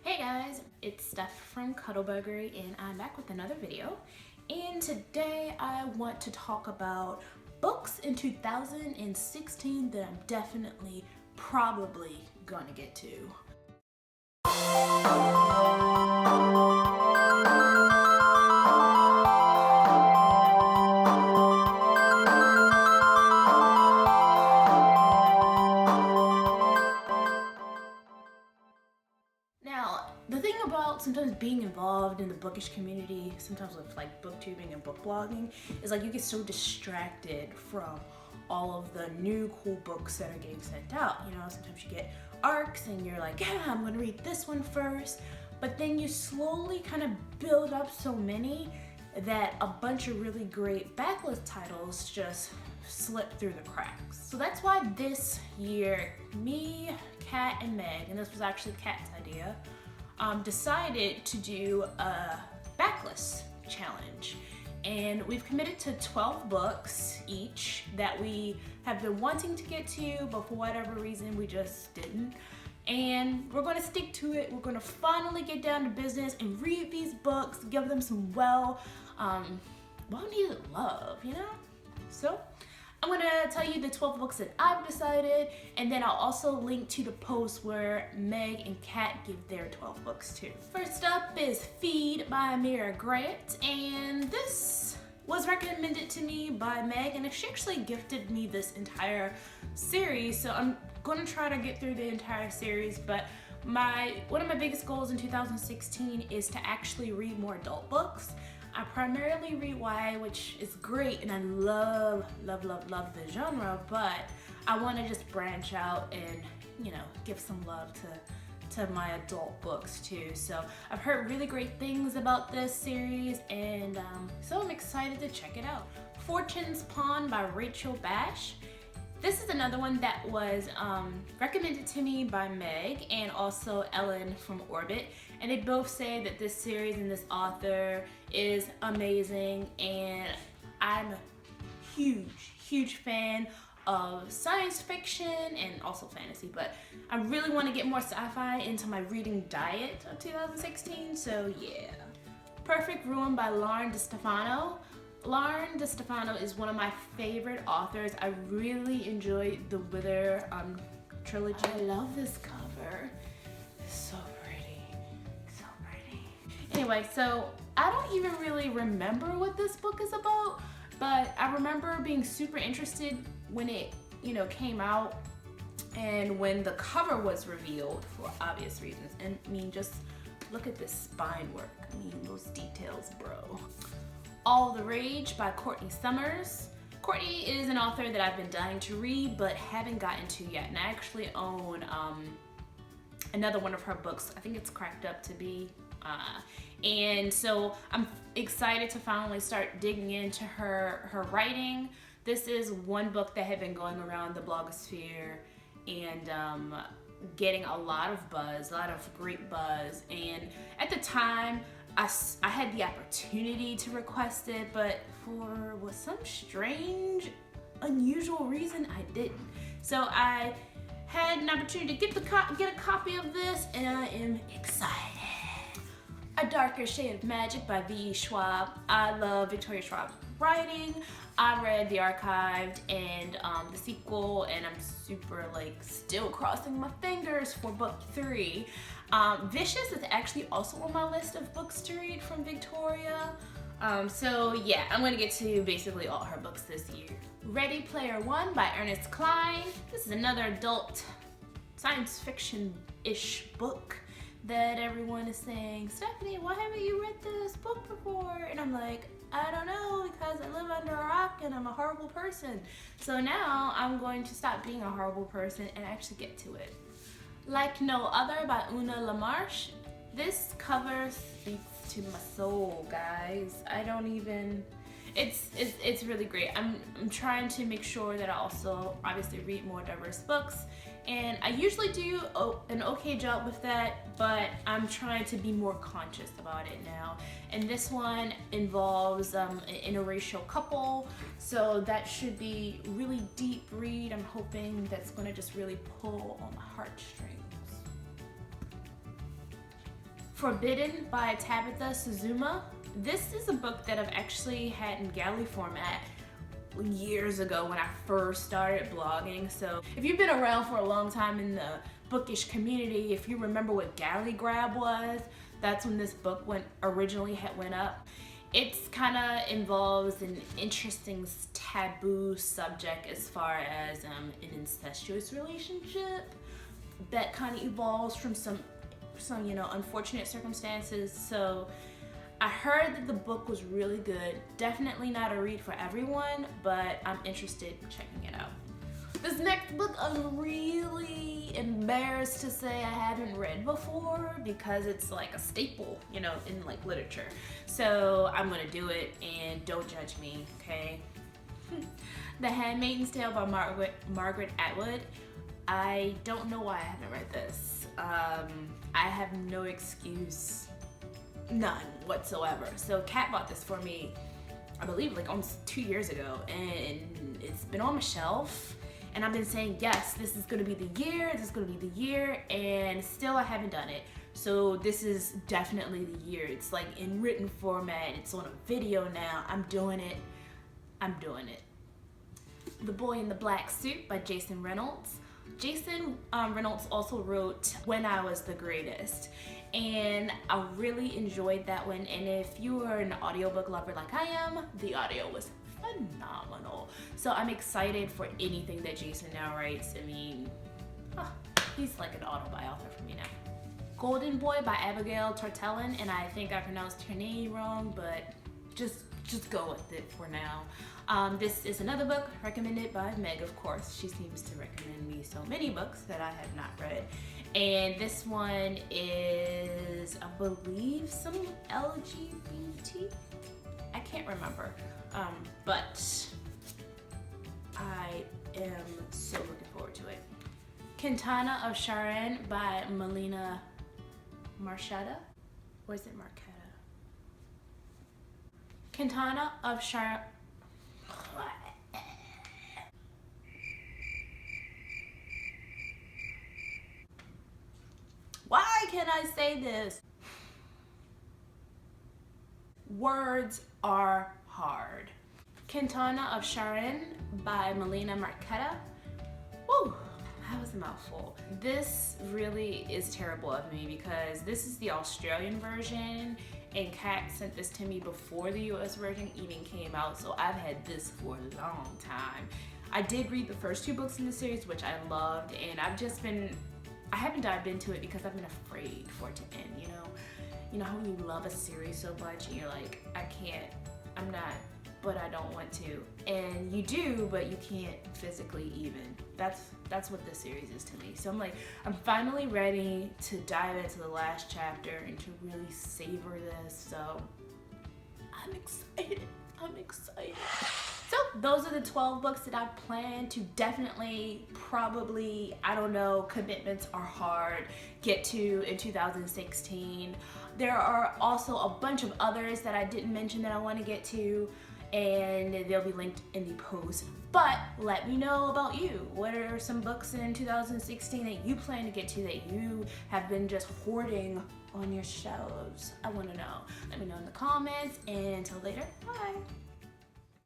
Hey guys, it's Steph from Cuddlebuggery and I'm back with another video. And today I want to talk about books in 2016 that I'm definitely probably gonna get to. Now, the thing about sometimes being involved in the bookish community, sometimes with like booktubing and book blogging, is like you get so distracted from all of the new cool books that are getting sent out. You know, sometimes you get arcs and you're like, yeah, I'm gonna read this one first, but then you slowly kind of build up so many that a bunch of really great backlist titles just slip through the cracks. So that's why this year, me, Kat, and Meg, and this was actually Kat's idea, decided to do a backlist challenge. And we've committed to 12 books each that we have been wanting to get to, but for whatever reason, we just didn't. And we're gonna stick to it. We're gonna finally get down to business and read these books, give them some well-needed love, you know? So I'm gonna tell you the 12 books that I've decided, and then I'll also link to the post where Meg and Kat give their 12 books too. First up is Feed by Mira Grant, and this was recommended to me by Meg, and she actually gifted me this entire series, so I'm gonna try to get through the entire series, but one of my biggest goals in 2016 is to actually read more adult books. I primarily read YA, which is great, and I love the genre, but I want to just branch out and, you know, give some love to my adult books too. So I've heard really great things about this series, and so I'm excited to check it out. Fortune's Pawn by Rachel Bash. This is another one that was recommended to me by Meg and also Ellen from Orbit, and they both say that this series and this author is amazing, and I'm a huge fan of science fiction and also fantasy, but I really want to get more sci-fi into my reading diet of 2016, so yeah. Perfect Ruin by Lauren DeStefano. Lauren DeStefano is one of my favorite authors. I really enjoyed the Wither trilogy. I love this cover. It's so pretty. So pretty. Anyway, so I don't even really remember what this book is about, but I remember being super interested when it, you know, came out and when the cover was revealed for obvious reasons. And I mean, just look at this spine work. I mean, those details, bro. All the Rage by Courtney Summers. Courtney is an author that I've been dying to read but haven't gotten to yet, and I actually own another one of her books. I think it's Cracked Up to Be. And so I'm excited to finally start digging into her writing. This is one book that had been going around the blogosphere and getting a lot of buzz, a lot of great buzz. And at the time, I had the opportunity to request it, but for some strange, unusual reason, I didn't. So I had an opportunity to get a copy of this, and I am excited. A Darker Shade of Magic by V.E. Schwab. I love Victoria Schwab writing. I read The Archived and the sequel, and I'm super still crossing my fingers for book 3. Vicious is actually also on my list of books to read from Victoria. So yeah, I'm gonna get to basically all her books this year. Ready Player One by Ernest Cline. This is another adult science fiction-ish book that everyone is saying, Stephanie, why haven't you read this book before? And I'm like, I don't know, because I live under a rock and I'm a horrible person. So now I'm going to stop being a horrible person and actually get to it. Like No Other by Una LaMarche. This cover speaks to my soul, guys. I don't even, it's really great. I'm trying to make sure that I also obviously read more diverse books, and I usually do an okay job with that, but I'm trying to be more conscious about it now. And this one involves an interracial couple, so that should be really deep read. I'm hoping that's gonna just really pull on my heartstrings. Forbidden by Tabitha Suzuma. This is a book that I've actually had in galley format years ago when I first started blogging. So if you've been around for a long time in the bookish community, if you remember what galley grab was, that's when this book originally went up. It's kind of involves an interesting taboo subject as far as an incestuous relationship that kind of evolves from some unfortunate circumstances. So I heard that the book was really good. Definitely not a read for everyone, but I'm interested in checking it out. This next book I'm really embarrassed to say I haven't read before because it's like a staple, in like literature. So I'm gonna do it and don't judge me, okay? The Handmaids Tale by Margaret Atwood. I don't know why I haven't read this. I have no excuse, none whatsoever. So Kat bought this for me, I believe like almost 2 years ago, and it's been on my shelf. And I've been saying, yes, this is gonna be the year, and still I haven't done it. So this is definitely the year. It's like in written format, it's on a video now. I'm doing it. The Boy in the Black Suit by Jason Reynolds. Jason Reynolds also wrote When I Was the Greatest, and I really enjoyed that one. And if you are an audiobook lover like I am, the audio was phenomenal. So I'm excited for anything that Jason now writes. I mean, he's like an auto-author for me now. Golden Boy by Abigail Tortellin, and I think I pronounced her name wrong, but just go with it for now. This is another book recommended by Meg, of course. She seems to recommend me so many books that I have not read. And this one is, I believe, some LGBT? I can't remember. But I am so looking forward to it. Cantona of Sharon by Melina Marchetta? Or is it Marchetta? Cantona of Sharon. Why can't I say this? Words are hard. Cantona of Sharon by Melina Marchetta. Woo, that was a mouthful. This really is terrible of me because this is the Australian version, and Kat sent this to me before the US version even came out, so I've had this for a long time. I did read the first 2 books in the series, which I loved, and I haven't dived into it because I've been afraid for it to end, You know how when you love a series so much and you're like, I'm not, but I don't want to. And you do, but you can't physically even. That's what this series is to me. So I'm finally ready to dive into the last chapter and to really savor this. So I'm excited. So those are the 12 books that I plan to definitely, probably, I don't know, commitments are hard, get to in 2016. There are also a bunch of others that I didn't mention that I want to get to, and they'll be linked in the post. But let me know about you. What are some books in 2016 that you plan to get to that you have been just hoarding on your shelves? I want to know. Let me know in the comments, and until later, bye.